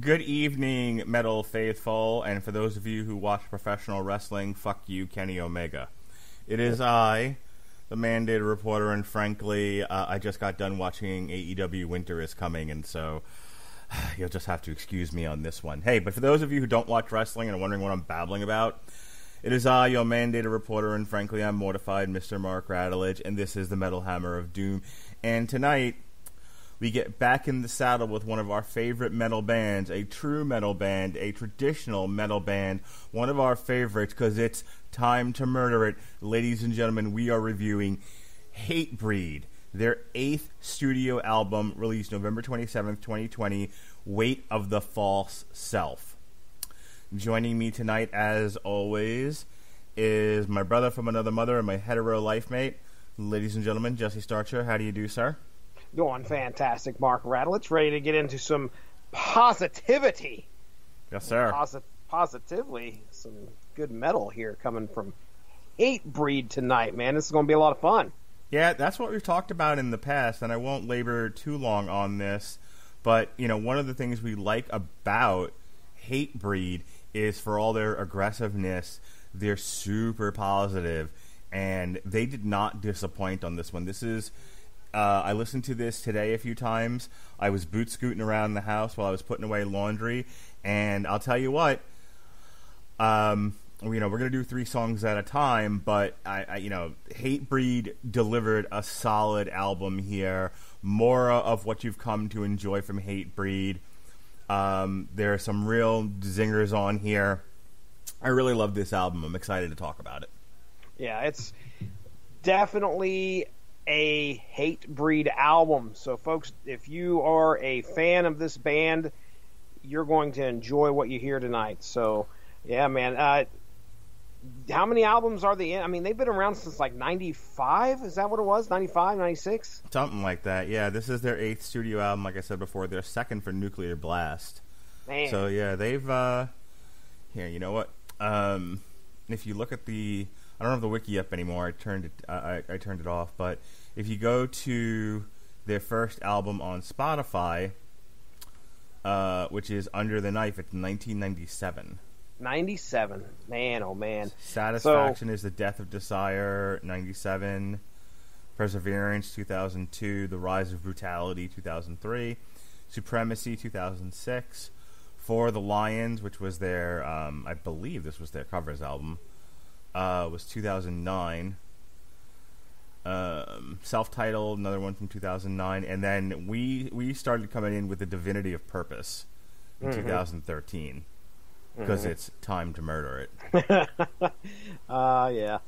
Good evening, Metal Faithful, and for those of you who watch professional wrestling, fuck you, Kenny Omega. It is I, the mandated reporter, and frankly, I just got done watching AEW Winter is Coming, and so you'll just have to excuse me on this one. Hey, but for those of you who don't watch wrestling and are wondering what I'm babbling about, it is I, your mandated reporter, and frankly, I'm mortified, Mr. Mark Radulich, and this is the Metal Hammer of Doom. And tonight, we get back in the saddle with one of our favorite metal bands, a true metal band, a traditional metal band, one of our favorites, because it's time to murder it. Ladies and gentlemen, we are reviewing Hatebreed, their 8th studio album, released November 27th, 2020, Weight of the False Self. Joining me tonight, as always, is my brother from another mother and my hetero life mate. Ladies and gentlemen, Jesse Starcher, how do you do, sir? Doing fantastic, Mark Radulich. Ready to get into some positivity. Yes, sir. Positively, some good metal here coming from Hatebreed tonight, man. This is going to be a lot of fun. Yeah, that's what we've talked about in the past, and I won't labor too long on this, but, you know, one of the things we like about Hatebreed is for all their aggressiveness, they're super positive, and they did not disappoint on this one. This is... I listened to this today a few times. I was boot scooting around the house while I was putting away laundry, and I'll tell you what, we're going to do 3 songs at a time, but Hatebreed delivered a solid album here, more of what you've come to enjoy from Hatebreed. There are some real zingers on here. I really love this album. I'm excited to talk about it. Yeah, it's definitely a Hatebreed album. So, folks, if you are a fan of this band, you're going to enjoy what you hear tonight. So, yeah, man. How many albums are they in? I mean, they've been around since like 95. Is that what it was? 95, 96? Something like that. Yeah, this is their 8th studio album. Like I said before, their 2nd for Nuclear Blast. Man. So, yeah, they've... Here, you know what? If you look at the... I don't have the wiki up anymore. I turned it off. But if you go to their first album on Spotify, which is Under the Knife, it's 1997. 97. Man, oh man. Satisfaction is the Death of Desire, 97. Perseverance, 2002. The Rise of Brutality, 2003. Supremacy, 2006. For the Lions, which was their, I believe this was their covers album, was 2009. Self-titled, another one from 2009, and then we started coming in with the Divinity of Purpose in 2013 because it's time to murder it. Yeah,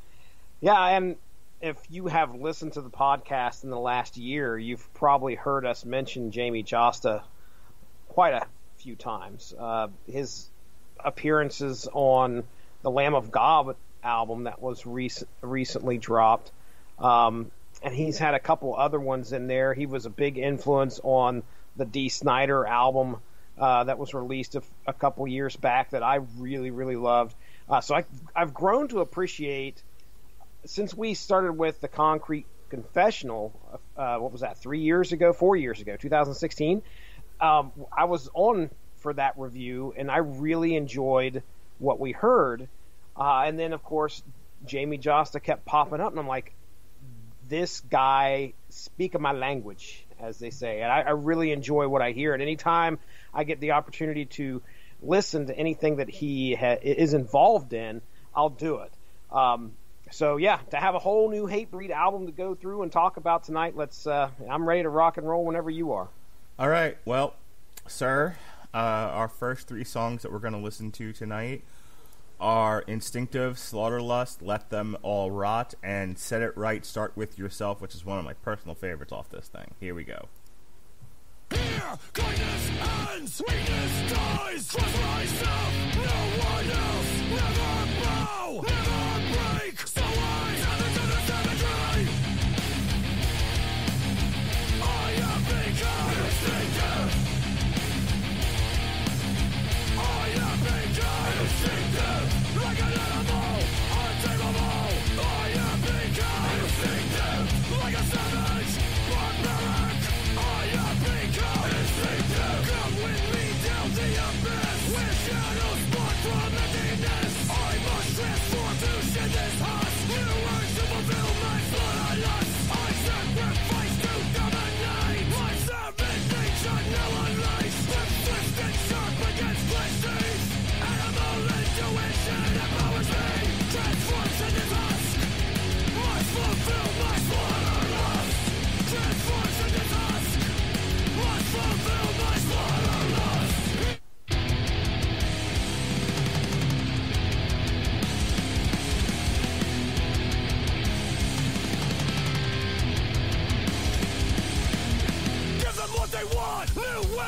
and if you have listened to the podcast in the last year, you've probably heard us mention Jamie Josta quite a few times. His appearances on the Lamb of God album that was recently dropped, and he's had a couple other ones in there. He was a big influence on the Dee Snider album that was released a couple years back that I really, really loved. So I've grown to appreciate, since we started with the Concrete Confessional, what was that, 4 years ago, 2016, I was on for that review, and I really enjoyed what we heard. And then, of course, Jamie Josta kept popping up, and I'm like, this guy speaking my language, as they say. And I really enjoy what I hear. And anytime I get the opportunity to listen to anything that he is involved in, I'll do it. So, yeah, to have a whole new Hatebreed album to go through and talk about tonight, I'm ready to rock and roll whenever you are. All right. Well, sir, our first 3 songs that we're going to listen to tonight are Instinctive, Slaughterlust, Let Them All Rot, and Set It Right, Start With Yourself, which is one of my personal favorites off this thing. Here we go. Here, kindness ends, weakness dies. Trust myself, no one else. Never bow, never break. So I stand into the cemetery. I have become instinctive. I have become instinctive. Like an animal, untamable. I have become instinctive. Like a savage, barbaric. I have become instinctive. Come with me down the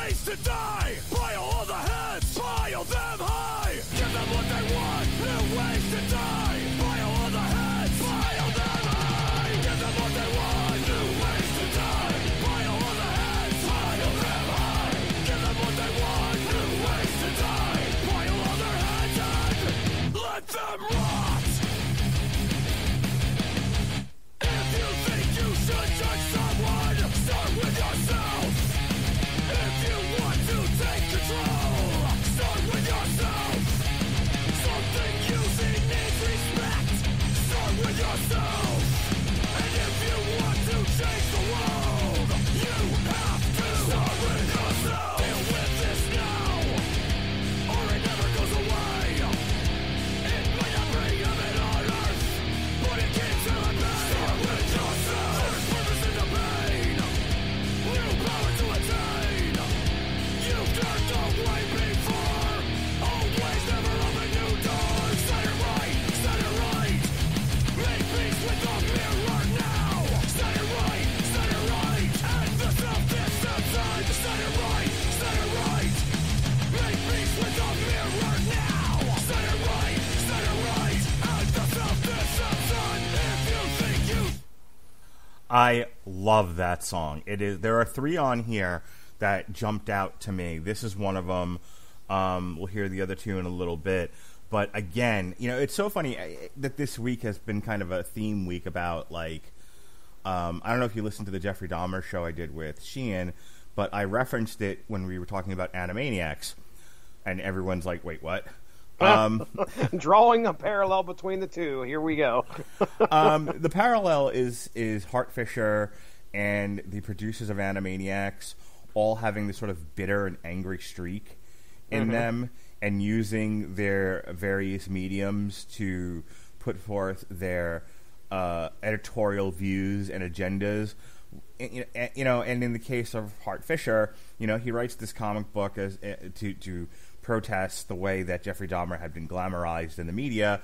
ways to die. Pile all the heads, pile them high. Give them what they want, new ways to die. Pile all the heads, pile them high. Give them what they want, new ways to die. Pile all the heads, pile them high. Give them what they want, new ways to die. Pile all their heads and let them rot. If you think you should judge someone, start with yourself. If you want to take control, start with yourself. Something you see needs respect, start with yourself. And if you want to change the world, you have to start with yourself. Deal with this now, or it never goes away. It might not bring heaven on earth, but it keeps you at bay. Start with yourself. There's purpose in the pain, new power to attain. You've turned away before, always never open new doors. Set it right, set it right. Make peace with the mirror now. Set it right, and the self-deception. Set it right, make peace with the mirror now. Set it right, and the self-deception. If you think you I love that song. There are 3 on here that jumped out to me. This is one of them. We'll hear the other 2 in a little bit. But again, it's so funny that this week has been kind of a theme week about, like, I don't know if you listened to the Jeffrey Dahmer show I did with Sheehan, but I referenced it when we were talking about Animaniacs, and everyone's like, wait, what? Drawing a parallel between the two. Here we go. The parallel is Hart Fisher and the producers of Animaniacs all having this sort of bitter and angry streak in them, and using their various mediums to put forth their editorial views and agendas. And in the case of Hart Fisher, he writes this comic book as to protest the way that Jeffrey Dahmer had been glamorized in the media.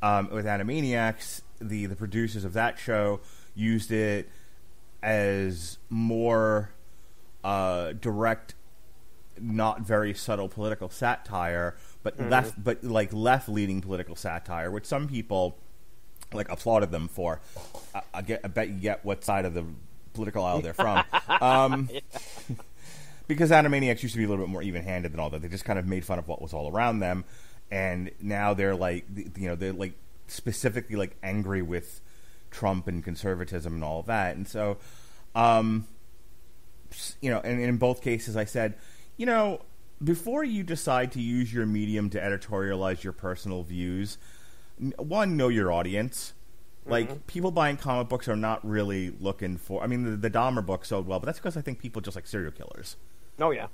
With Animaniacs, the producers of that show used it as more direct, not very subtle political satire, but left-leaning political satire, which some people applauded them for. I bet you get what side of the political aisle they're from. Because Animaniacs used to be a little bit more even-handed than all that. They just kind of made fun of what was all around them, and now they're they're specifically angry with Trump and conservatism and all of that. And so, and in both cases, I said, before you decide to use your medium to editorialize your personal views, one, know your audience. People buying comic books are not really looking for... I mean, the Dahmer book sold well, but that's because I think people just like serial killers. Oh, yeah.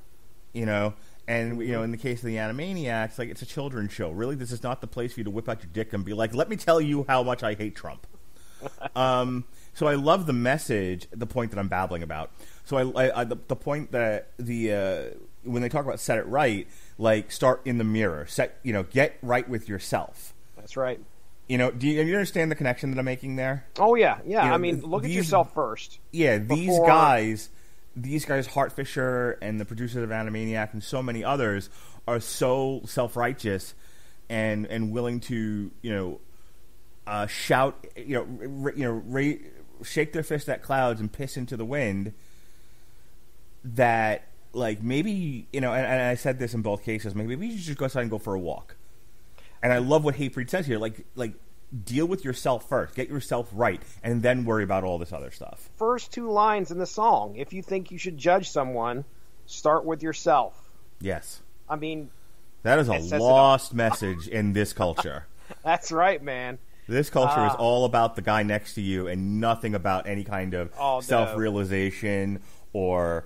And, in the case of the Animaniacs, it's a children's show. Really, this is not the place for you to whip out your dick and be like, let me tell you how much I hate Trump. So I love the message, the point that I'm babbling about. So the point that when they talk about set it right, start in the mirror. Get right with yourself. That's right. Do you understand the connection that I'm making there? Oh, yeah. Yeah, look at yourself first. Yeah, these guys, Hart Fisher and the producers of Animaniac and so many others are so self-righteous and willing to, shout, shake their fist at clouds and piss into the wind that, maybe, and I said this in both cases, maybe we should just go outside and go for a walk. And I love what Hatebreed says here, deal with yourself first, get yourself right, and then worry about all this other stuff. First 2 lines in the song, if you think you should judge someone, start with yourself. Yes. That is a lost message in this culture. That's right, man. This culture is all about the guy next to you and nothing about any kind of self-realization or,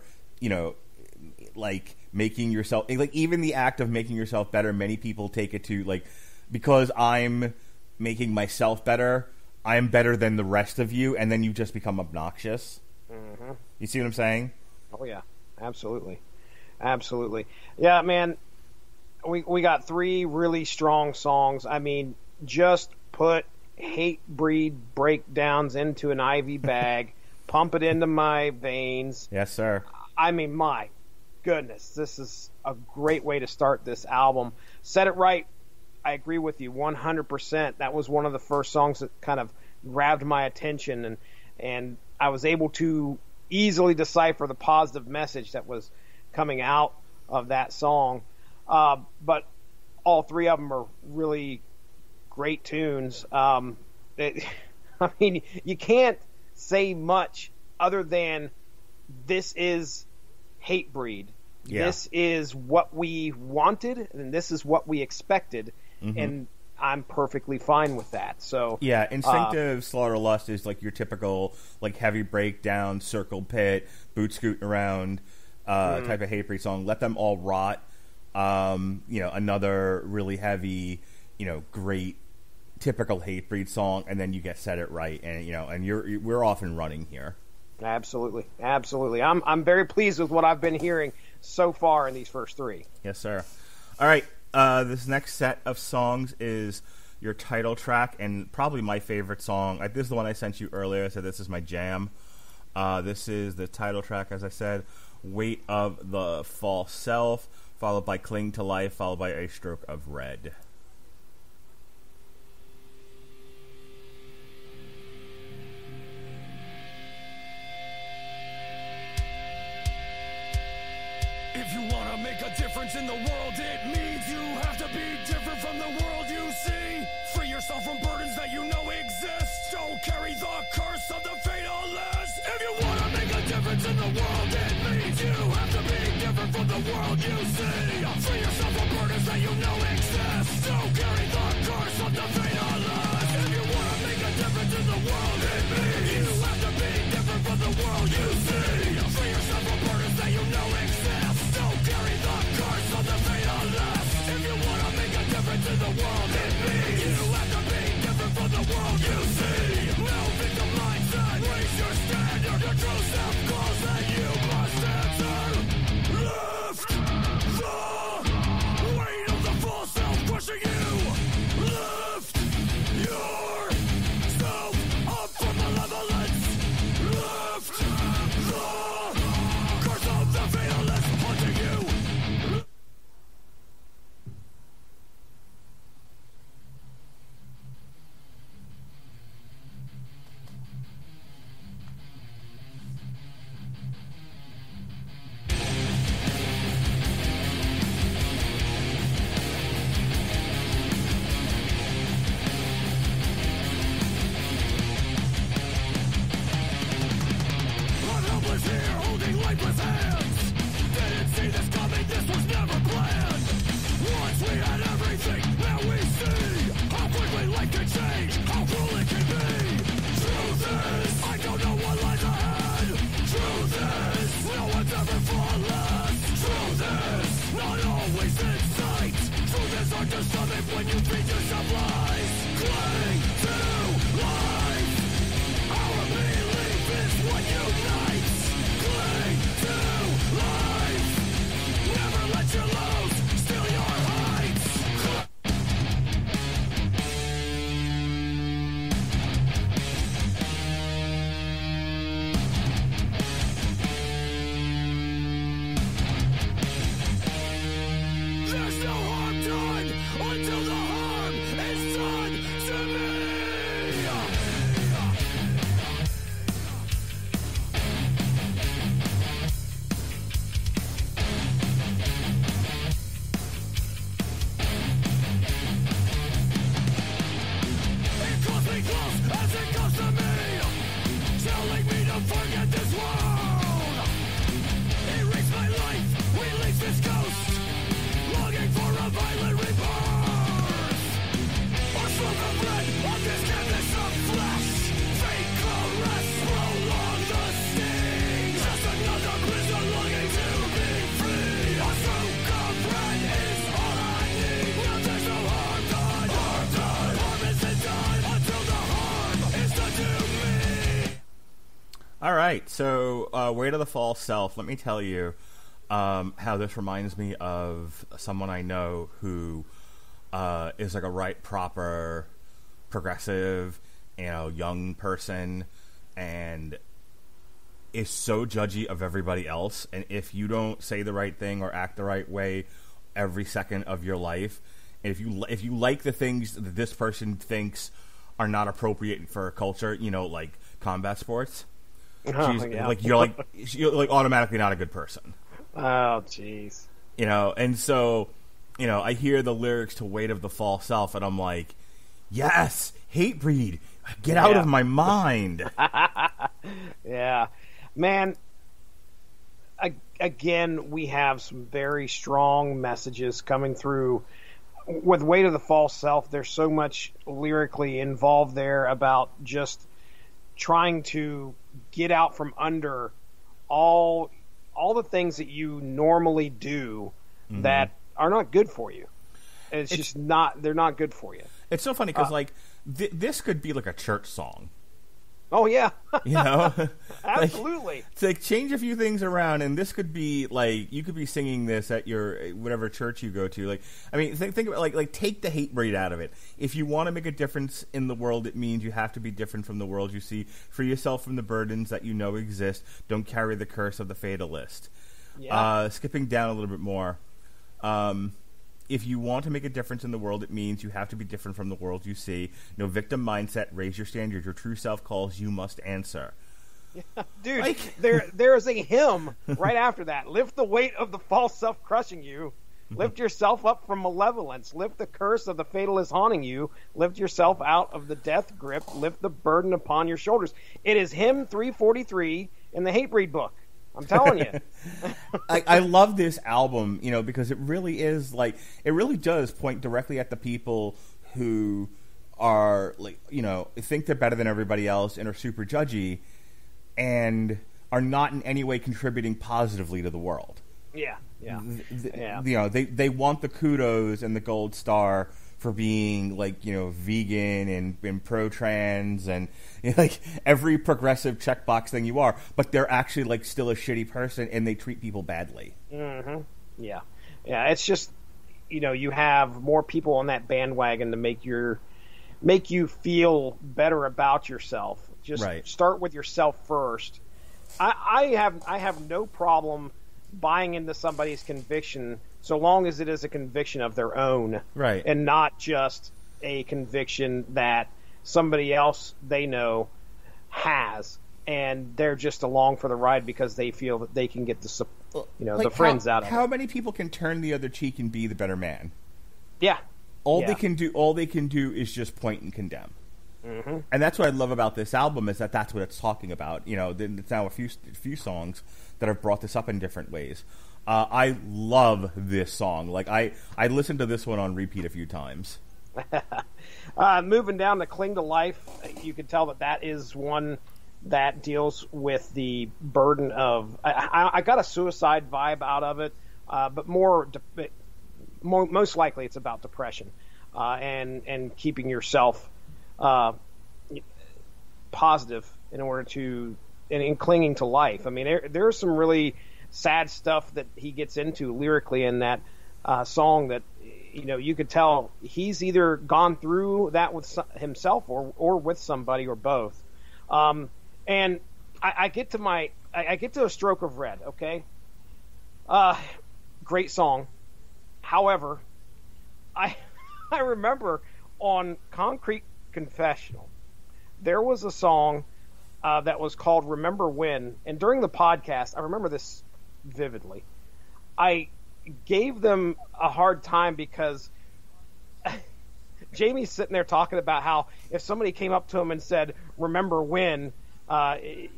making yourself... even the act of making yourself better, many people take it to, because I'm making myself better, I'm better than the rest of you, and then you just become obnoxious. Mm-hmm. You see what I'm saying? Oh, yeah. Absolutely. Yeah, man, we got 3 really strong songs. Just put Hatebreed breakdowns into an IV bag, pump it into my veins. Yes, sir. My goodness, this is a great way to start this album. Set It Right, I agree with you 100%. That was one of the first songs that kind of grabbed my attention, and I was able to easily decipher the positive message that was coming out of that song. But all three of them are really great tunes. I mean, you can't say much other than this is Hatebreed. Yeah. This is what we wanted, and this is what we expected, and I'm perfectly fine with that. So yeah, Instinctive Slaughterlust is like your typical like heavy breakdown, circle pit, boot scooting around type of Hatebreed song. Let Them All Rot. Another really heavy, great typical Hatebreed song, and then you get Set It Right, and we're off and running here. Absolutely. I'm very pleased with what I've been hearing so far in these first three. Yes, sir. All right, this next set of songs is your title track, and probably my favorite song. This is the one I sent you earlier. I said this is my jam. This is the title track, as I said, Weight of the False Self, followed by Cling to Life, followed by A Stroke of Red. If you wanna make a difference in the world, it means you have to be different from the world you see. Free yourself from burdens that you know exist. Don't carry the curse of the fatalist. If you wanna make a difference in the world, it means you have to be different from the world you see. Free yourself from burdens that you know exist. Don't carry the curse of the fatalist. If you wanna make a difference in the world, it means you have to be different from the world you see. Free yourself from burdens that you know exist. Don't carry the curse of the fatalist. If you wanna make a difference in the world, it means you have to be different from the world you see. No victim mindset, raise your standard. Your true self calls that you must answer. Lift the weight of the false self crushing you. Lift yourself up from malevolence. Lift the curse of the fatalist haunting you. I'm helpless here, holding lifeless hands. Didn't see this coming, this was never planned. Once we had everything, now we see how quickly life can change, how cruel it can be. Truth is, I don't know what lies ahead. Truth is, no one's ever flawless. Truth is, not always in sight. Truth is hard to stomach when you feed yourself lies. Cling to life. Our belief is what unites. Cling to life. Never let your lows steal your heights. There's no harm done until the harm is done to me. It comes me close as it comes to me, telling me to forget this world. Erase my life, release this ghost, longing for a violent rebirth. A stroke of red on this canvas of flesh, fake caress, prolong the sting. Just another prisoner longing to be free. A stroke of red is all I need. Now there's no harm done. Harm isn't done until the harm is done to me. All right, so Weight of the False Self. Let me tell you how this reminds me of someone I know who is like a right proper progressive, young person, and is so judgy of everybody else, and if you don't say the right thing or act the right way every second of your life, and if you like the things that this person thinks are not appropriate for a culture, like combat sports, you're automatically not a good person. Oh, jeez. And so, I hear the lyrics to Weight of the False Self, and I'm like, yes, Hatebreed, get out of my mind. Yeah. Man, again, we have some very strong messages coming through. With Weight of the False Self, there's so much lyrically involved there about just trying to get out from under all the things that you normally do that are not good for you. It's just not, they're not good for you. It's so funny because, this could be like a church song. Oh, yeah. Absolutely. It's like change a few things around, and this could be, you could be singing this at your, whatever church you go to. Think about, take the Hatebreed out of it. If you want to make a difference in the world, it means you have to be different from the world you see. Free yourself from the burdens that you know exist. Don't carry the curse of the fatalist. Yeah. Skipping down a little bit more. If you want to make a difference in the world, it means you have to be different from the world you see. No victim mindset. Raise your standards. Your true self calls. You must answer. Yeah, dude, there is a hymn right after that. Lift the weight of the false self crushing you. Lift yourself up from malevolence. Lift the curse of the fatalist haunting you. Lift yourself out of the death grip. Lift the burden upon your shoulders. It is hymn 343 in the Hatebreed book. I'm telling you. I love this album, because it really is it really does point directly at the people who are think they're better than everybody else and are super judgy and are not in any way contributing positively to the world. Yeah. They want the kudos and the gold star for being vegan and pro-trans and every progressive checkbox thing you are, but they're actually still a shitty person and they treat people badly. Mm-hmm. Yeah. It's just you have more people on that bandwagon to make you feel better about yourself. Just start with yourself first. I have no problem buying into somebody's conviction so long as it is a conviction of their own, right, and not just a conviction that somebody else they know has, and they're just along for the ride because they feel that they can get the friends out of it. How many people can turn the other cheek and be the better man? Yeah. All they can do is just point and condemn. Mm-hmm. And that's what I love about this album is that's what it's talking about. It's now a few songs that have brought this up in different ways. I love this song. I listened to this one on repeat a few times. Moving down to Cling to Life, you can tell that is one that deals with the burden of... I got a suicide vibe out of it, but most likely it's about depression and keeping yourself positive in order to... and in clinging to life. I mean, there's some really sad stuff that he gets into lyrically in that song that you could tell he's either gone through that with himself or with somebody or both. And I get to A Stroke of Red. Okay, great song. However, I remember on Concrete Confessional there was a song that was called Remember When, and during the podcast, I remember this vividly. I gave them a hard time because Jamie's sitting there talking about how if somebody came up to him and said, "Remember when,"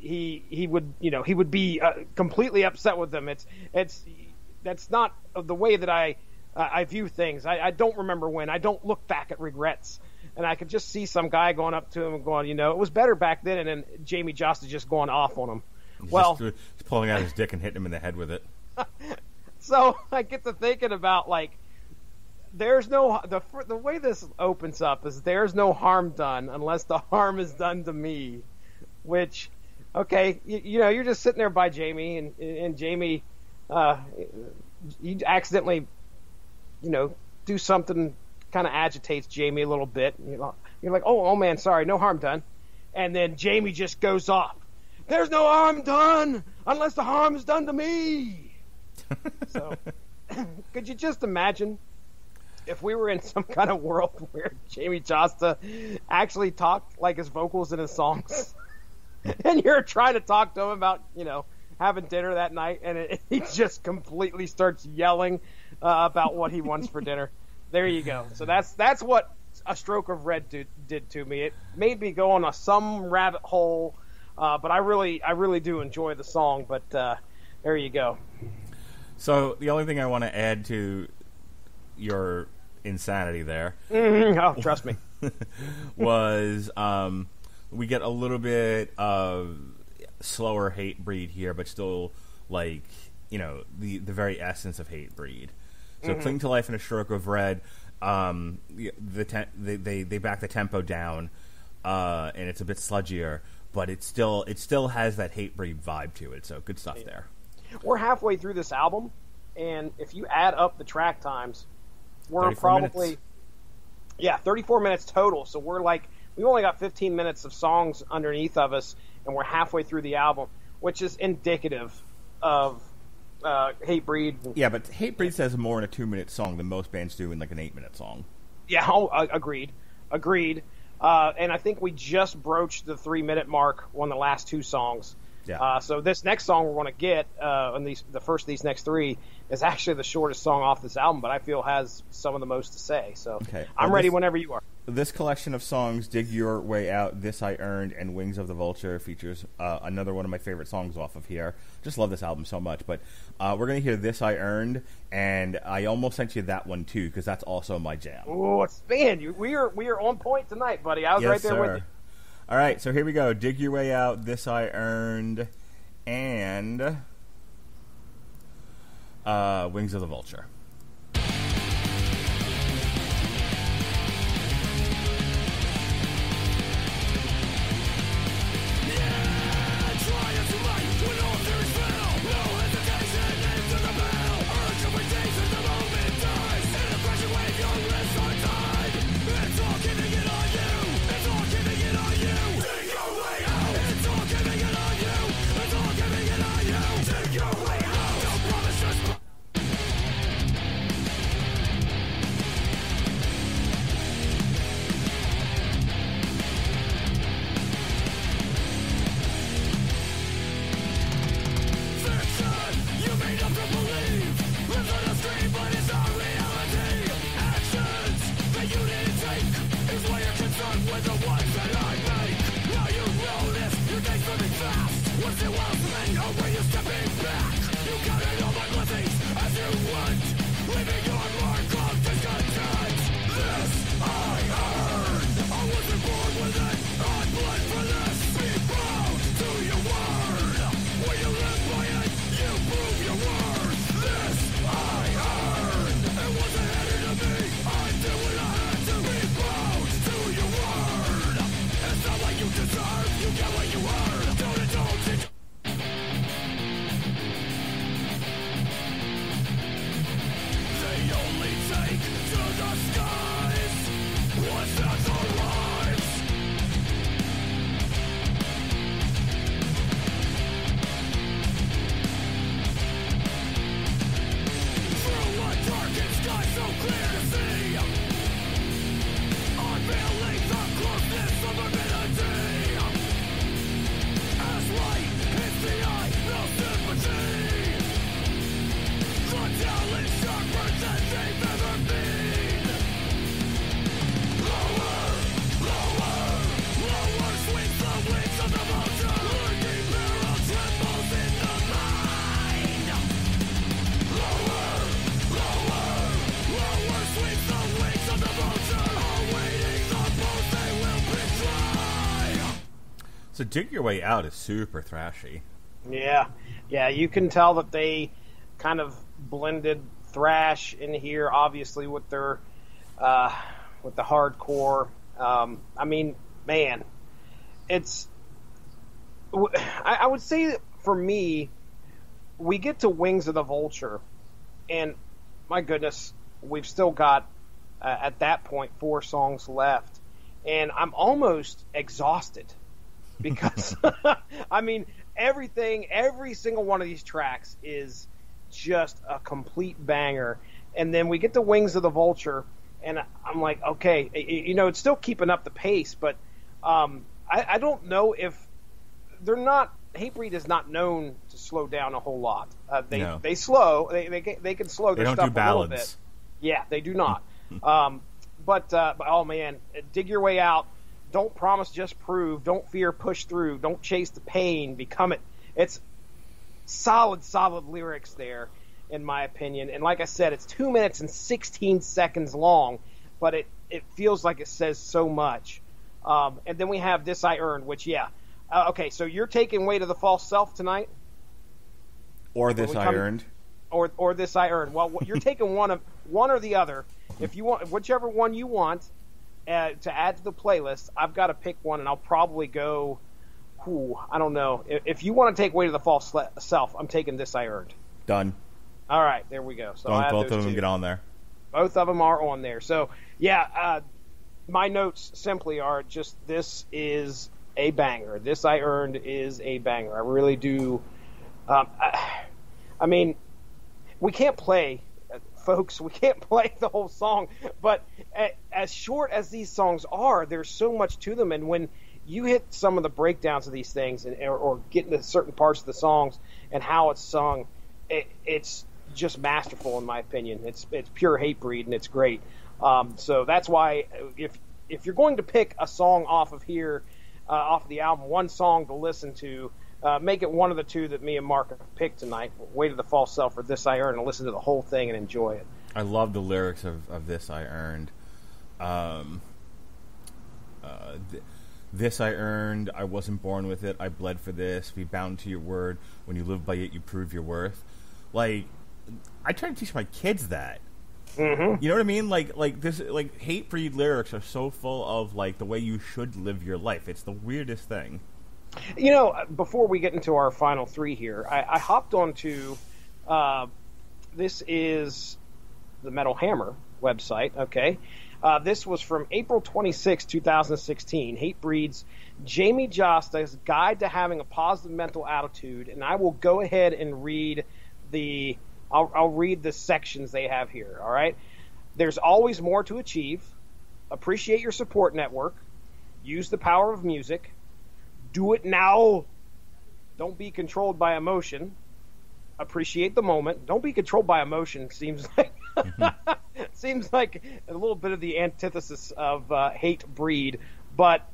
he would be completely upset with them. That's not the way that I view things. I don't remember when. I don't look back at regrets. And I could just see some guy going up to him and going, it was better back then. And then Jamie Jost is just going off on him. He's pulling out his dick and hitting him in the head with it. So I get to thinking about there's no the way this opens up is there's no harm done unless the harm is done to me. Which, okay, you're just sitting there by Jamie and Jamie, you accidentally, do something. Kind of agitates Jamie a little bit. You're like, oh man, sorry, no harm done. And then Jamie just goes off. there's no harm done unless the harm is done to me. So, could you just imagine if we were in some kind of world where Jamie Josta actually talked like his vocals in his songs, and you're trying to talk to him about, having dinner that night, and he just completely starts yelling about what he wants for dinner. There you go. So that's what A Stroke of Red did to me. It made me go on some rabbit hole, but I really do enjoy the song. But there you go. So the only thing I want to add to your insanity there, oh, trust me, was we get a little bit of slower Hatebreed here, but still the very essence of Hatebreed. So Cling to Life and A Stroke of Red, they back the tempo down, and it's a bit sludgier, but it still has that Hatebreed vibe to it. So good stuff there. We're halfway through this album, and if you add up the track times, we're probably 34 minutes total. So we've only got 15 minutes of songs underneath of us, and we're halfway through the album, which is indicative of Hatebreed. Yeah, but Hatebreed says more in a 2-minute song than most bands do in like an 8-minute song. Yeah, agreed. And I think we just broached the 3-minute mark on the last 2 songs. Yeah. So this next song we're going to get, the first of these next 3, is actually the shortest song off this album, but I feel has some of the most to say. So okay. I'm ready whenever you are. This collection of songs, Dig Your Way Out, This I Earned, and Wings of the Vulture, features another one of my favorite songs off of here. Just love this album so much. But we're going to hear This I Earned, and I almost sent you that one too, because that's also my jam. Oh, man, we are on point tonight, buddy. I was right there with you. All right, so here we go. Dig Your Way Out, This I Earned, and Wings of the Vulture. So Dig Your Way Out is super thrashy. Yeah, you can tell that they kind of blended thrash in here, obviously with their with the hardcore. I mean, man, it's. I would say for me, we get to Wings of the Vulture, and my goodness, we've still got at that point 4 songs left, and I'm almost exhausted. because I mean every single one of these tracks is just a complete banger. And then we get the Wings of the Vulture, and I'm like, okay, it's still keeping up the pace, but I don't know if they're not. Hatebreed is not known to slow down a whole lot. They slow. They can slow their stuff a little bit. Yeah, they do not. But oh man, dig your way out. Don't promise, just prove. Don't fear, push through. Don't chase the pain, become it. It's solid lyrics there, in my opinion. And like I said, it's 2 minutes and 16 seconds long, but it feels like it says so much. And then we have This I Earned, which, okay, so you're taking Weight of the False Self tonight? Or This I Earned. Or This I Earned. Well, you're taking one or the other. If you want, whichever one you want to add to the playlist, I've got to pick one, and I'll probably go, I don't know. If you want to take Weight of the False Self, I'm taking This I Earned. Done. All right, there we go. So both of them get on there. Both of them are on there. So, my notes simply are just, this is a banger. This I Earned is a banger. I really do. I mean, we can't play, folks, we can't play the whole song, but as short as these songs are, there's so much to them. And when you hit some of the breakdowns of these things or get into certain parts of the songs and how it's sung, it's just masterful, in my opinion. It's pure Hatebreed, and it's great. So that's why if you're going to pick a song off of here, off of the album, one song to listen to, make it one of the two that me and Mark have picked tonight, Weight of the False Self or This I Earned, and listen to the whole thing and enjoy it. I love the lyrics of This I Earned. This I earned, I wasn't born with it, I bled for this, be bound to your word, when you live by it, you prove your worth. Like, I try to teach my kids that. Mm-hmm. You know what I mean? Like this, like Hatebreed lyrics are so full of like the way you should live your life. It's the weirdest thing. Before we get into our final three here, I hopped onto this is the Metal Hammer website. Okay, this was from April 26, 2016. Hatebreed's Jamie Josta's Guide to Having a Positive Mental Attitude, and I will go ahead and read I'll read the sections they have here, all right? There's always more to achieve. Appreciate your support network. Use the power of music. Do it now. Don't be controlled by emotion. Appreciate the moment. Don't be controlled by emotion. Seems like seems like a little bit of the antithesis of Hatebreed, but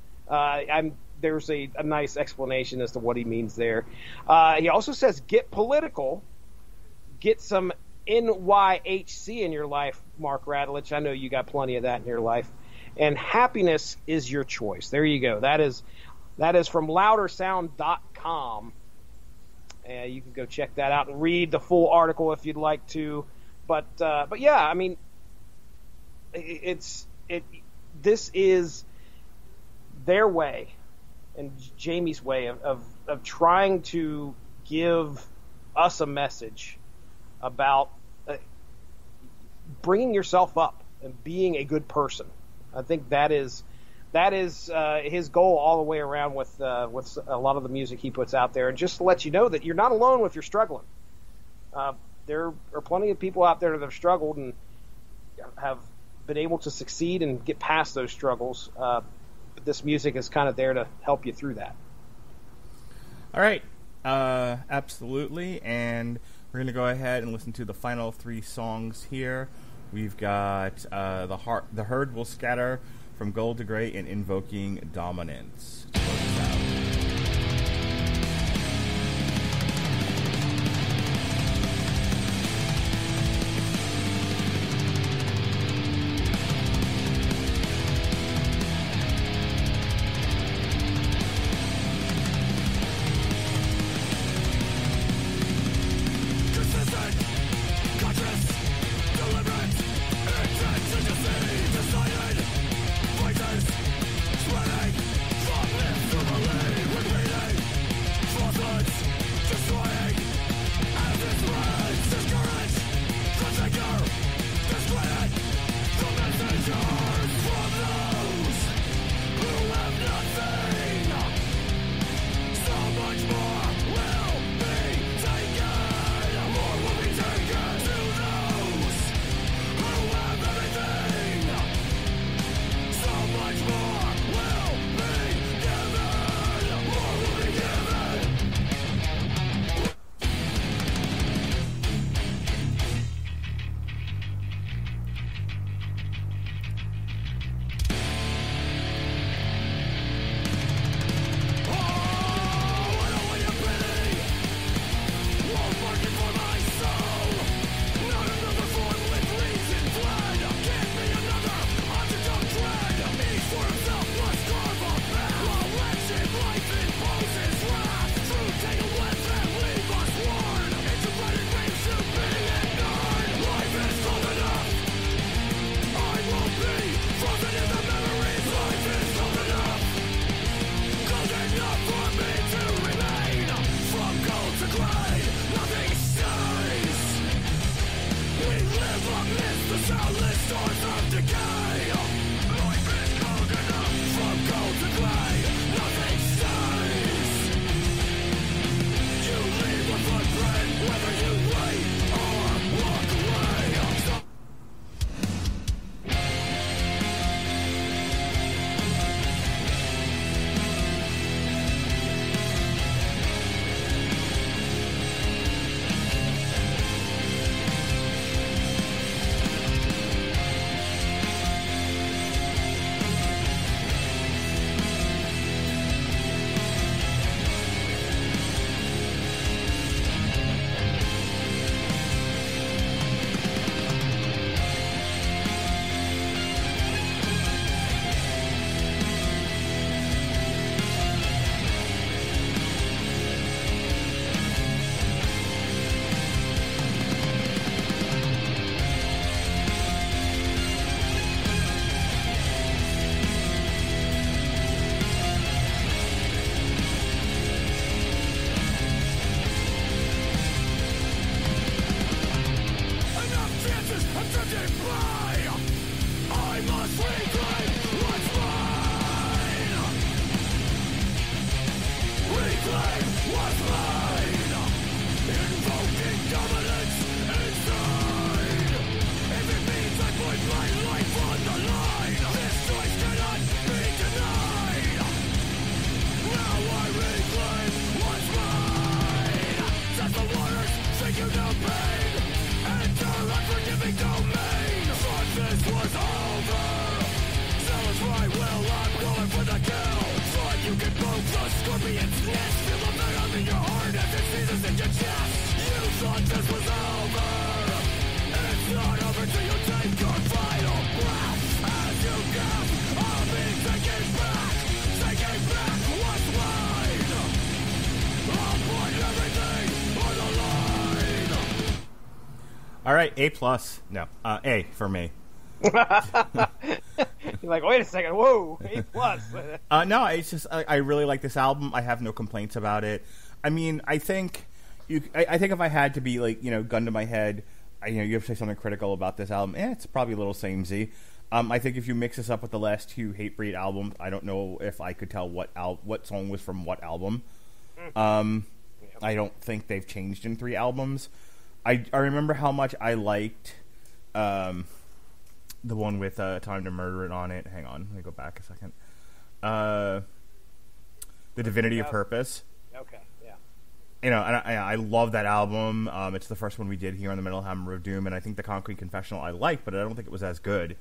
there's a nice explanation as to what he means there. He also says, get political. Get some NYHC in your life, Mark Radulich. I know you got plenty of that in your life. And happiness is your choice. There you go. That is from loudersound.com. You can go check that out and read the full article if you'd like to. But yeah, I mean, this is their way and Jamie's way of trying to give us a message about bringing yourself up and being a good person. I think that is his goal all the way around with a lot of the music he puts out there, and just to let you know that you're not alone if you're struggling. There are plenty of people out there that have struggled and have been able to succeed and get past those struggles. But this music is kind of there to help you through that. All right, absolutely, and we're going to go ahead and listen to the final three songs here. We've got The Herd Will Scatter from Gold to Grey and Invoking Dominance. To close us out. Voices, sweating, from this for the kill. Thought you could move the scorpion's nest. Feel the venom in your heart as it seizes in your chest. You thought this was over. It's not over till you take your final breath. As you gasp, I'll be taking back what's mine. I'll put everything on the line. All right, A+. No, A for me. You're like, wait a second, whoa, A+. No, it's just I really like this album. I have no complaints about it. I mean, I think if I had to be like, gun to my head, you have to say something critical about this album. It's probably a little samey. I think if you mix this up with the last two Hatebreed albums, I don't know if I could tell what song was from what album. I don't think they've changed in 3 albums. I remember how much I liked the one with Time to Murder It on it. Hang on, let me go back a second. The Divinity of Purpose. Okay, yeah. And I love that album. It's the first one we did here on the Metal Hammer of Doom, and I think the Concrete Confessional I liked, but I don't think it was as good.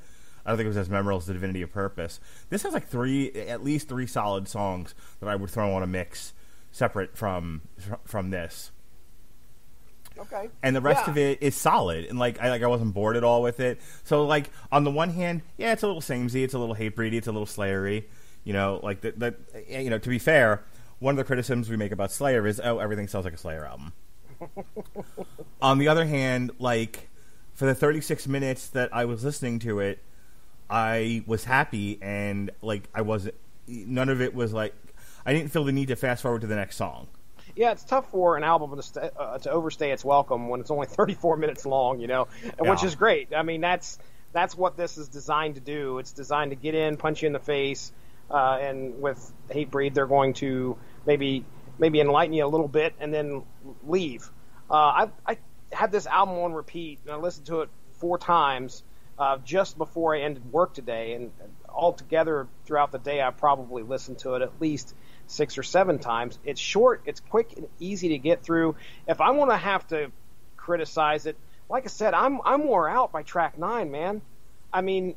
I don't think it was as memorable as the Divinity of Purpose. This has like at least three solid songs that I would throw on a mix separate from this. Okay. And the rest of it is solid, and I wasn't bored at all with it. So on the one hand, yeah, it's a little samey, it's a little Hatebreedy, it's a little Slayery. To be fair, one of the criticisms we make about Slayer is, everything sounds like a Slayer album. On the other hand, for the 36 minutes that I was listening to it, I was happy, and none of it was I didn't feel the need to fast forward to the next song. Yeah, it's tough for an album to overstay its welcome when it's only 34 minutes long, which is great. I mean, that's what this is designed to do. It's designed to get in, punch you in the face, and with Hatebreed, they're going to maybe enlighten you a little bit and then leave. I had this album on repeat, and I listened to it 4 times just before I ended work today, and altogether throughout the day, I probably listened to it at least 6 or 7 times. It's short, it's quick and easy to get through. If I want to have to criticize it, like I said, I'm wore out by track 9, man. I mean,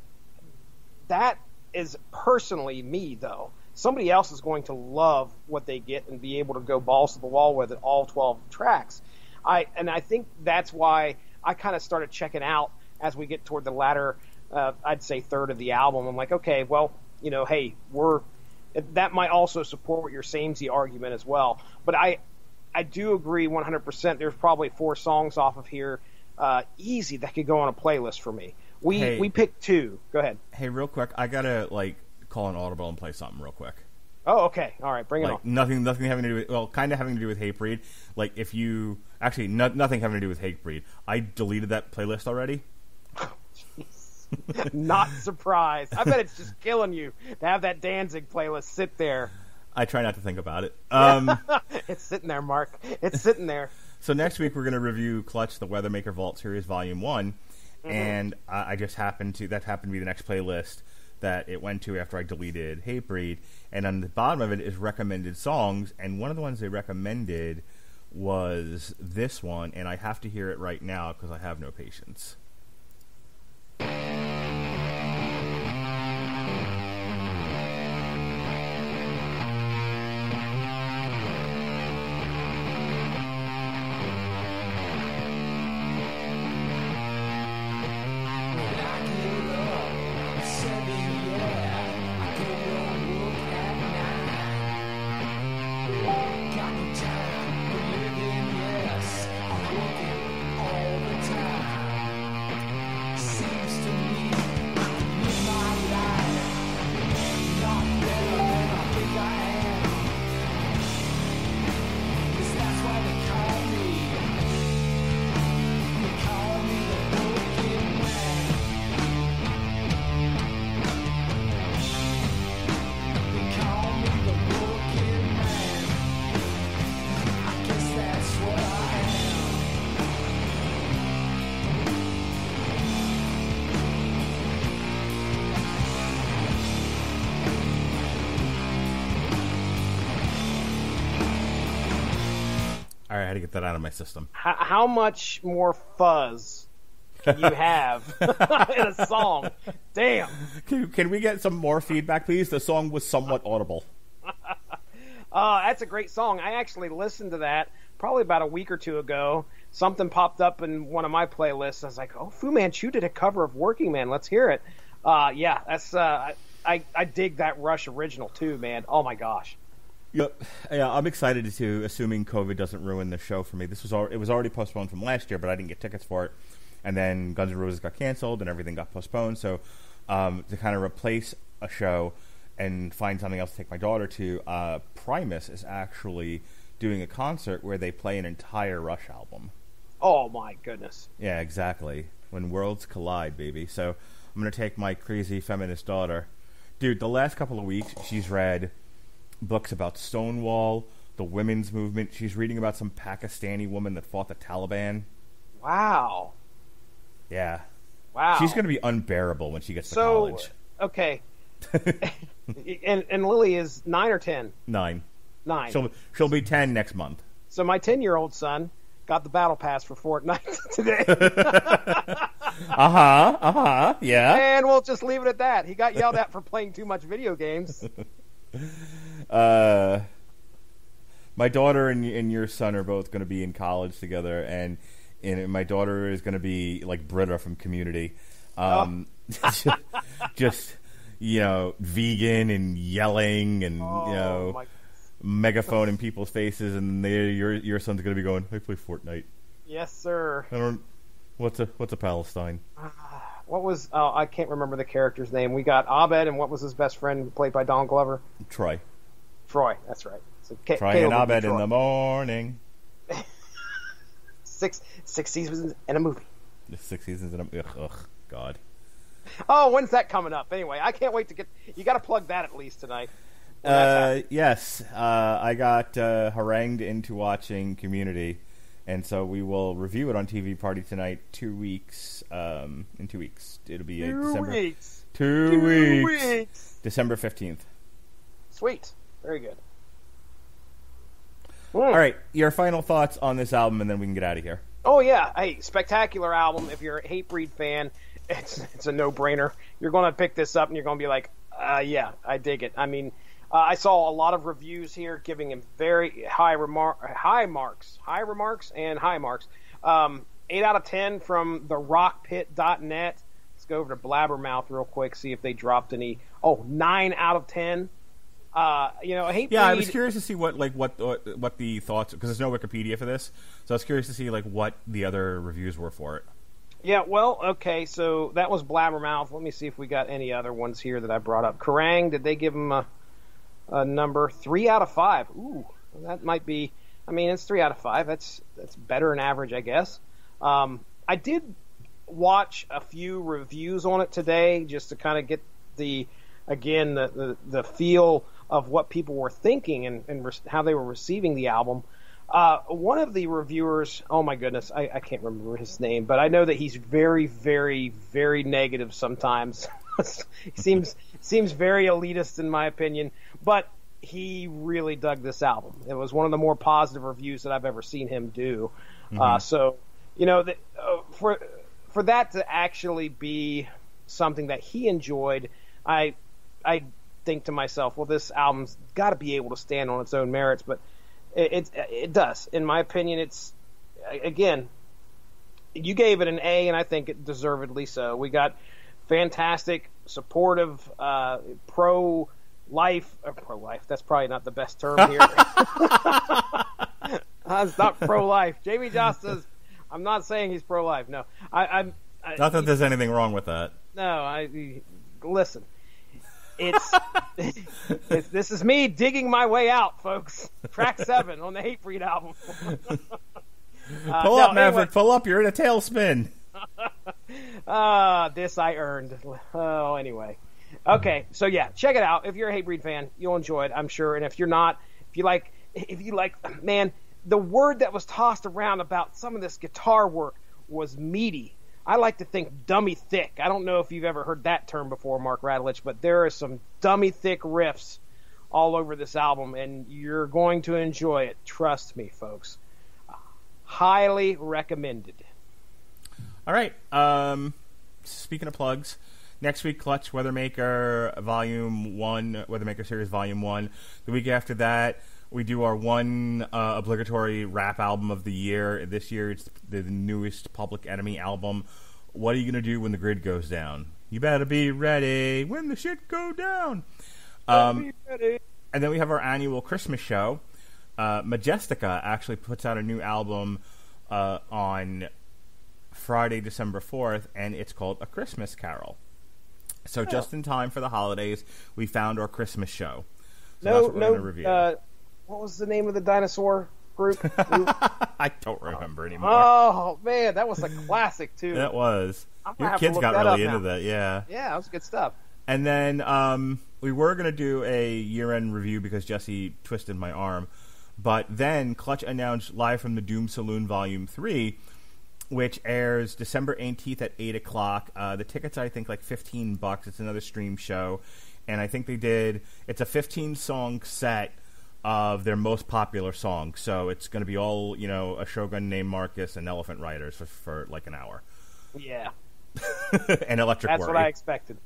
that is personally me, though. Somebody else is going to love what they get and be able to go balls to the wall with it, all 12 tracks. I think that's why I kind of started checking out as we get toward the latter, I'd say third of the album. I'm like, okay, well, hey, that might also support your samey argument as well. But I do agree 100%. There's probably 4 songs off of here, easy, that could go on a playlist for me. We picked 2. Go ahead. Hey, real quick, I gotta call an audible and play something real quick. Oh, okay. All right, bring it on. Nothing having to do with, kind of having to do with Hatebreed. Nothing having to do with Hatebreed. I deleted that playlist already. Not surprised. I bet it's just killing you to have that Danzig playlist sit there. I try not to think about it. It's sitting there, Mark. It's sitting there. So next week we're going to review Clutch, the Weathermaker Vault Series Volume 1, and that happened to be the next playlist that it went to after I deleted Hatebreed, and on the bottom of it is recommended songs, and one of the ones they recommended was this one, and I have to hear it right now because I have no patience. I had to get that out of my system. How much more Fuzz can you have in a song? Damn. Can we get some more feedback, please? The song was somewhat audible. That's a great song. I actually listened to that probably about a week or two ago. Something popped up in one of my playlists. I was like, oh, Fu Manchu did a cover of Working Man. Let's hear it. Yeah, that's I dig that Rush original too, man. Oh my gosh. Yep. Yeah, I'm excited to, assuming COVID doesn't ruin the show for me. It was already postponed from last year, but I didn't get tickets for it. And then Guns N' Roses got canceled and everything got postponed. So to kind of replace a show and find something else to take my daughter to, Primus is actually doing a concert where they play an entire Rush album. Oh my goodness. Yeah, exactly. When worlds collide, baby. So I'm going to take my crazy feminist daughter. Dude, the last couple of weeks, she's read books about Stonewall, the women's movement. She's reading about some Pakistani woman that fought the Taliban. Wow. Yeah. Wow. She's going to be unbearable when she gets to college. Okay. and Lily is 9 or 10? 9. 9. She'll be 10 next month. So my 10-year-old son got the battle pass for Fortnite today. Yeah. And we'll just leave it at that. He got yelled at for playing too much video games. My daughter and your son are both going to be in college together, and my daughter is going to be like Britta from Community. Just vegan and yelling and megaphone in people's faces, and your son's going to be going, I play Fortnite. Yes, sir. What's a Palestine? What was I can't remember the character's name. We got Abed, and what was his best friend played by Don Glover? Troy, that's right. So Troy and Abed in the morning. 6 seasons and a movie. 6 seasons and a ugh, God. Oh, when's that coming up? Anyway, I can't wait to get. You got to plug that at least tonight. Yes, I got harangued into watching Community, and so we will review it on TV Party tonight. 2 weeks. In 2 weeks, it'll be December. 2 weeks. December 15th. Sweet. Very good. All right, your final thoughts on this album, and then we can get out of here. Oh yeah, hey, spectacular album. If you're a Hatebreed fan, it's a no-brainer. You're going to pick this up, and you're going to be like, yeah, I dig it. I mean, I saw a lot of reviews here giving him very high marks. 8 out of 10 from therockpit.net. Let's go over to Blabbermouth real quick, see if they dropped any. 9 out of 10. Hatebreed. Yeah, I was curious to see what the thoughts, because there's no Wikipedia for this, so I was curious to see what the other reviews were for it. Yeah, well, okay, so that was Blabbermouth. Let me see if we got any other ones here that I brought up. Kerrang, did they give him a number? 3 out of 5. Ooh, that might be. I mean, it's 3 out of 5. That's better than average, I guess. I did watch a few reviews on it today just to kind of get the feel of what people were thinking and how they were receiving the album. One of the reviewers, oh my goodness, I can't remember his name, but I know that he's very, very, very negative sometimes. He seems very elitist in my opinion, but he really dug this album. It was one of the more positive reviews that I've ever seen him do. Mm-hmm. For that to actually be something that he enjoyed, I think to myself, well, this album's got to be able to stand on its own merits, but it does. In my opinion, it's, again, you gave it an A, and I think it deservedly so. We got fantastic, supportive, pro-life, that's probably not the best term here. It's not pro-life. Jamie Joss says, I'm not saying he's pro-life, no. Not that there's anything wrong with that. No, listen. This is me digging my way out, folks. Track 7 on the Hatebreed album. Pull up, Maverick. Anyway. Pull up. You're in a tailspin. This I earned. Oh, anyway. Okay, so yeah, check it out. If you're a Hatebreed fan, you'll enjoy it, I'm sure. And if you're not, if you like, man, the word that was tossed around about some of this guitar work was meaty. I like to think dummy thick. I don't know if you've ever heard that term before, Mark Radulich, but there are some dummy thick riffs all over this album, and you're going to enjoy it. Trust me, folks. Highly recommended. All All right. Speaking of plugs, next week, Clutch Weathermaker Volume 1, Weathermaker Series Volume 1. The week after that, we do our one obligatory rap album of the year. This year, it's the newest Public Enemy album. What are you going to do when the grid goes down? You better be ready when the shit go down. Be ready. And then we have our annual Christmas show. Majestica actually puts out a new album on Friday, December 4th, and it's called A Christmas Carol. So just in time for the holidays, we found our Christmas show. So that's what we're going to review. What was the name of the dinosaur group? I don't remember anymore. Oh, man, that was a classic, too. That was. Your have to kids look got that really up into now. that, yeah. Yeah, that was good stuff. And then we were going to do a year-end review because Jesse twisted my arm. But then Clutch announced Live from the Doom Saloon Volume 3, which airs December 18th at 8 o'clock. The tickets are, I think, like $15. It's another stream show. And I think it's a 15-song set of their most popular songs. So it's going to be all, a Shogun named Marcus and Elephant Riders for like an hour. Yeah. And Electric That's Worry. what I expected.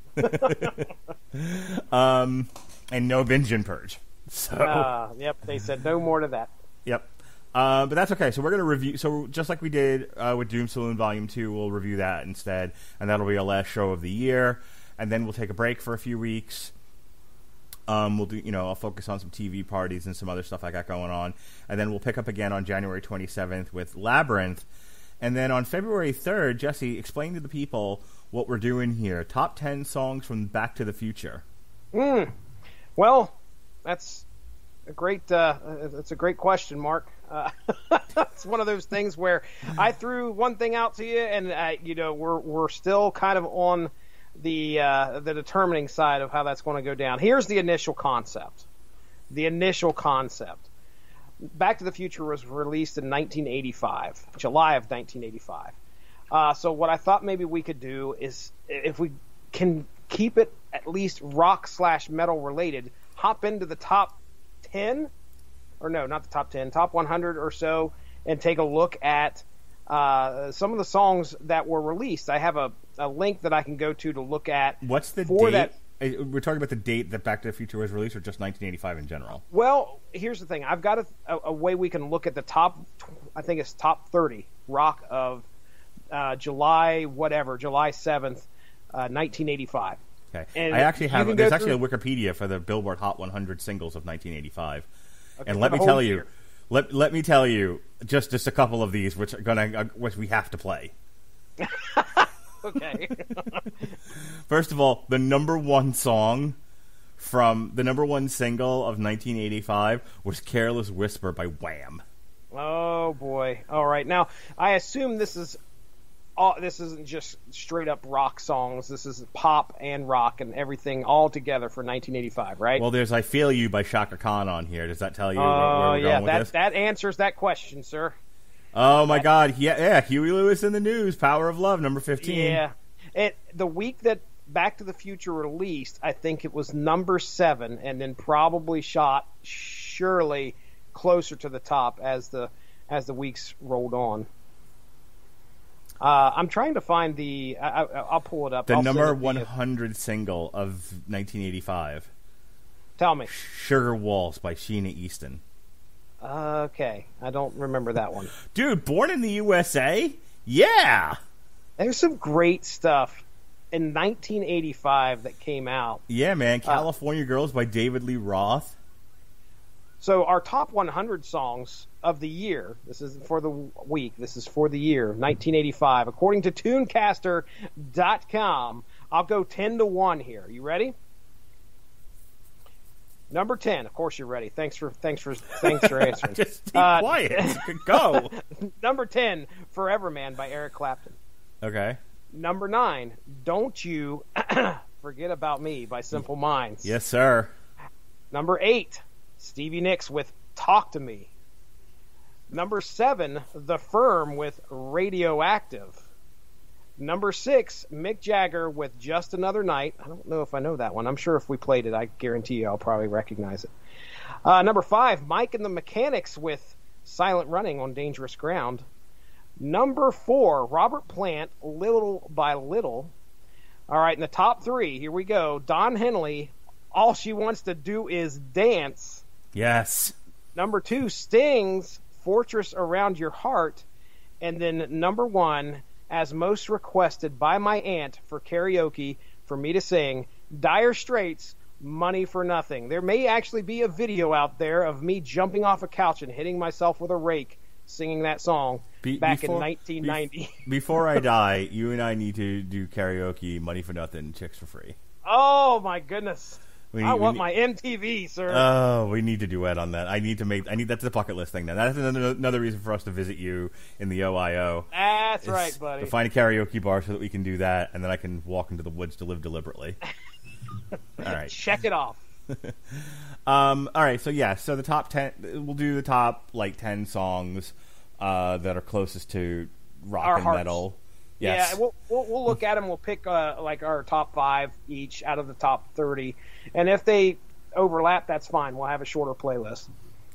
And no binge and purge. So yep, they said no more to that. Yep. But that's okay. So we're going to review. So just like we did with Doom Saloon Volume 2, we'll review that instead. And that'll be our last show of the year. And then we'll take a break for a few weeks. We'll do, I'll focus on some TV parties and some other stuff I got going on. And then we'll pick up again on January 27th with Labyrinth. And then on February 3rd, Jesse, explain to the people what we're doing here. Top 10 songs from Back to the Future. Well, that's a great. It's a great question, Mark. It's one of those things where I threw one thing out to you, and we're still kind of on the determining side of how that's going to go down. Here's the initial concept. Back to the Future was released in 1985, July of 1985. So what I thought maybe we could do is, if we can keep it at least rock/metal related, hop into the top 10, or no, not the top 10, top 100 or so, and take a look at some of the songs that were released. I have a link that I can go to look at. What's the date? We're talking about the date that Back to the Future was released, or just 1985 in general? Well, here's the thing. I've got a way we can look at the top, I think it's top 30 rock of July 7th, 1985. Okay. And I actually have, there's actually a Wikipedia for the Billboard Hot 100 singles of 1985. Okay, and let me tell you, just a couple of these, which we have to play. Okay. First of all, the number one song from the number one single of 1985 was "Careless Whisper" by Wham. Oh boy! All right, now I assume this isn't just straight up rock songs. This is pop and rock and everything all together for 1985, right? Well, there's "I Feel You" by Shaka Khan on here. Does that tell you where we're going with this? That answers that question, sir. Oh my God! Yeah, Huey Lewis in the News, "Power of Love," number 15. Yeah, the week that Back to the Future released, I think it was number 7, and then probably shot surely closer to the top as the weeks rolled on. I'm trying to find the. I'll pull it up. The number 100 single of 1985. Tell me. "Sugar Waltz" by Sheena Easton. Okay, I don't remember that one. Dude, "Born in the USA"? Yeah! There's some great stuff in 1985 that came out. Yeah, man. "California Girls" by David Lee Roth. So our top 100 songs of the year, this isn't for the week, this is for the year, 1985. According to Tunecaster.com, I'll go 10 to 1 here. You ready? Number 10. Of course you're ready. Thanks for answering. Just be quiet. Go. Number 10, "Forever Man" by Eric Clapton. Okay. Number 9, "Don't You Forget About Me" by Simple Minds. Yes, sir. Number 8, Stevie Nicks with "Talk to Me." Number 7, The Firm with "Radioactive." Number 6, Mick Jagger with "Just Another Night." I don't know if I know that one. I'm sure if we played it, I guarantee you I'll probably recognize it. Number 5, Mike and the Mechanics with "Silent Running" on "Dangerous Ground." Number 4, Robert Plant, Little by Little. All right, in the top 3, here we go. Don Henley, All She Wants to Do Is Dance. Yes. Number 2, Sting's Fortress Around Your Heart. And then number 1, as most requested by my aunt for karaoke for me to sing, Dire Straits, Money for Nothing. There may actually be a video out there of me jumping off a couch and hitting myself with a rake singing that song back in 1990. Before I die, you and I need to do karaoke, Money for Nothing, Chicks for Free. Oh, my goodness. I want my MTV, sir. Oh, we need to duet on that. That's a bucket list thing now. That's another reason for us to visit you in the OIO. That's right, buddy. To find a karaoke bar so that we can do that, and then I can walk into the woods to live deliberately. All right. Check it off. All right, so the top 10, we'll do the top 10 songs that are closest to rock our and hearts. metal. Yes. Yeah, we'll look at them. We'll pick our top 5 each out of the top 30, and if they overlap, that's fine. We'll have a shorter playlist.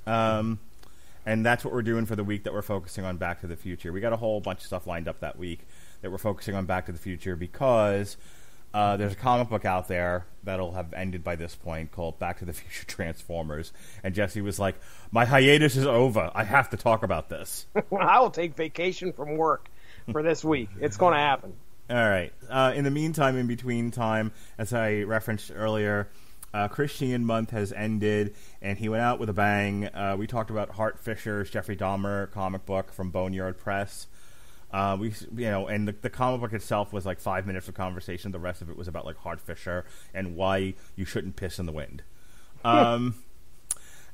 And that's what we're doing for the week that we're focusing on Back to the Future. We got a whole bunch of stuff lined up that week that we're focusing on Back to the Future because there's a comic book out there that'll have ended by this point called Back to the Future Transformers. And Jesse was like, my hiatus is over. I have to talk about this. I will take vacation from work for this week. It's going to happen. All right. In the meantime, in between time, as I referenced earlier, Chris Sheehan month has ended, and he went out with a bang. We talked about Hart Fisher's Jeffrey Dahmer comic book from Boneyard Press. And the comic book itself was 5 minutes of conversation. The rest of it was about Hart Fisher and why you shouldn't piss in the wind. And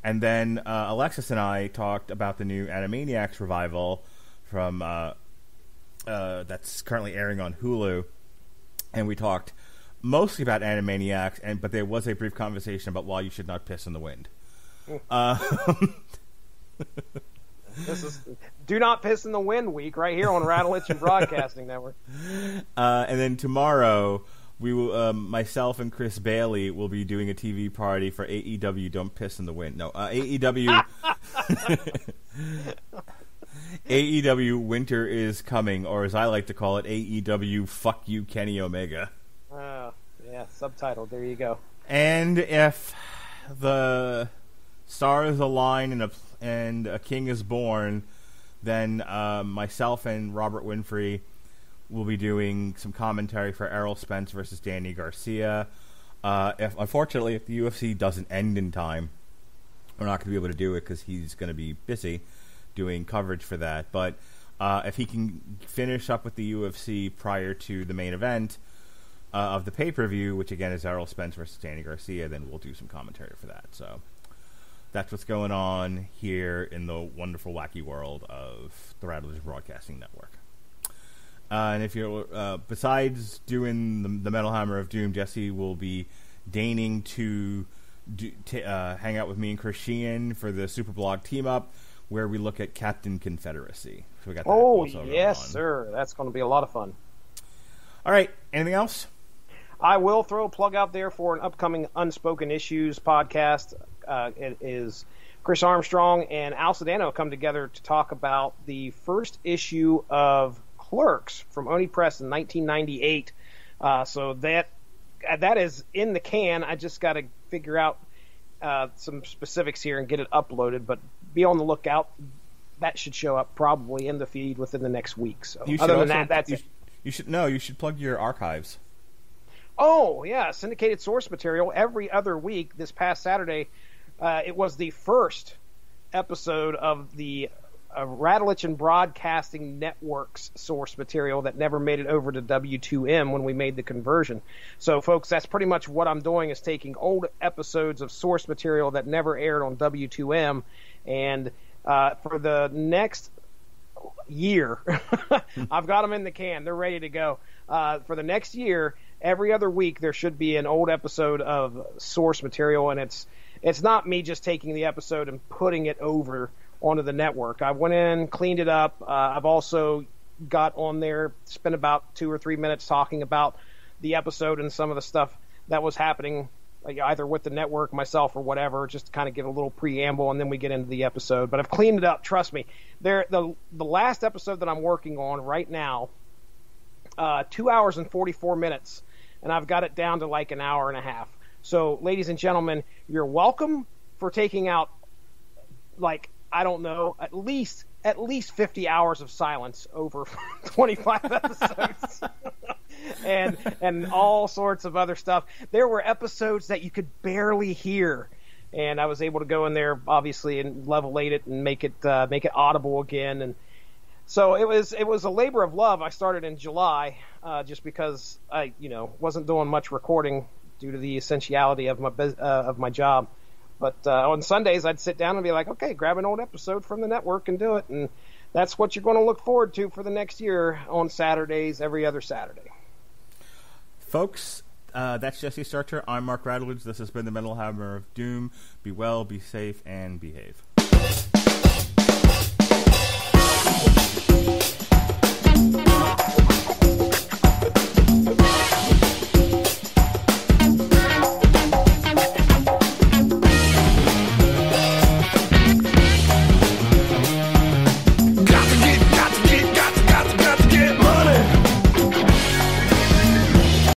then Alexis and I talked about the new Animaniacs revival from that's currently airing on Hulu, and we talked mostly about Animaniacs, but there was a brief conversation about why you should not piss in the wind. This is Do Not Piss in the Wind week right here on Radulich and Broadcasting Network. And then tomorrow, we will, myself and Chris Bailey will be doing a TV party for AEW Don't Piss in the Wind. No, AEW... AEW Winter is Coming, or as I like to call it, AEW Fuck You Kenny Omega. Oh, yeah, subtitled. There you go. And if the stars align and a king is born, then myself and Robert Winfrey will be doing some commentary for Errol Spence versus Danny Garcia. Unfortunately, if the UFC doesn't end in time, we're not going to be able to do it because he's going to be busy doing coverage for that. But if he can finish up with the UFC prior to the main event of the pay-per-view, which again is Errol Spence versus Danny Garcia, then we'll do some commentary for that. So that's what's going on here in the wonderful, wacky world of the Radulich Broadcasting Network. And if you're besides doing the Metal Hammer of Doom, Jesse will be deigning to hang out with me and Chris Sheehan for the Superblog team up, where we look at Captain Confederacy. So we got that also yes, on. Sir. That's going to be a lot of fun. All right. Anything else? I will throw a plug out there for an upcoming Unspoken Issues podcast. It is Chris Armstrong and Al Sedano come together to talk about the first issue of Clerks from Oni Press in 1998. So that is in the can. I just got to figure out some specifics here and get it uploaded, but be on the lookout. That should show up probably in the feed within the next week. So other than that, that's it. You should plug your archives. Oh, yeah, syndicated source material every other week. This past Saturday, it was the first episode of the Radulich and Broadcasting Network's source material that never made it over to W2M when we made the conversion. So, folks, that's pretty much what I'm doing, is taking old episodes of source material that never aired on W2M, and for the next year, I've got them in the can. They're ready to go. For the next year, every other week, there should be an old episode of source material, and it's not me just taking the episode and putting it over onto the network. I went in, cleaned it up. I've also got on there, spent about 2 or 3 minutes talking about the episode and some of the stuff that was happening like either with the network, myself, or whatever, just to kind of give a little preamble, and then we get into the episode. But I've cleaned it up. Trust me. The last episode that I'm working on right now, 2 hours and 44 minutes, and I've got it down to like an hour and a half. So, ladies and gentlemen, you're welcome for taking out, like, I don't know, at least 50 hours of silence over 25 episodes. and all sorts of other stuff. There were episodes that you could barely hear, and I was able to go in there, obviously, and level 8 it and make it audible again. And so it was a labor of love. I started in July, just because I wasn't doing much recording due to the essentiality of my job. But on Sundays, I'd sit down and be like, okay, grab an old episode from the network and do it. And that's what you're going to look forward to for the next year on Saturdays, every other Saturday. Folks, that's Jesse Starcher. I'm Mark Radulich. This has been the Metal Hammer of Doom. Be well, be safe, and behave.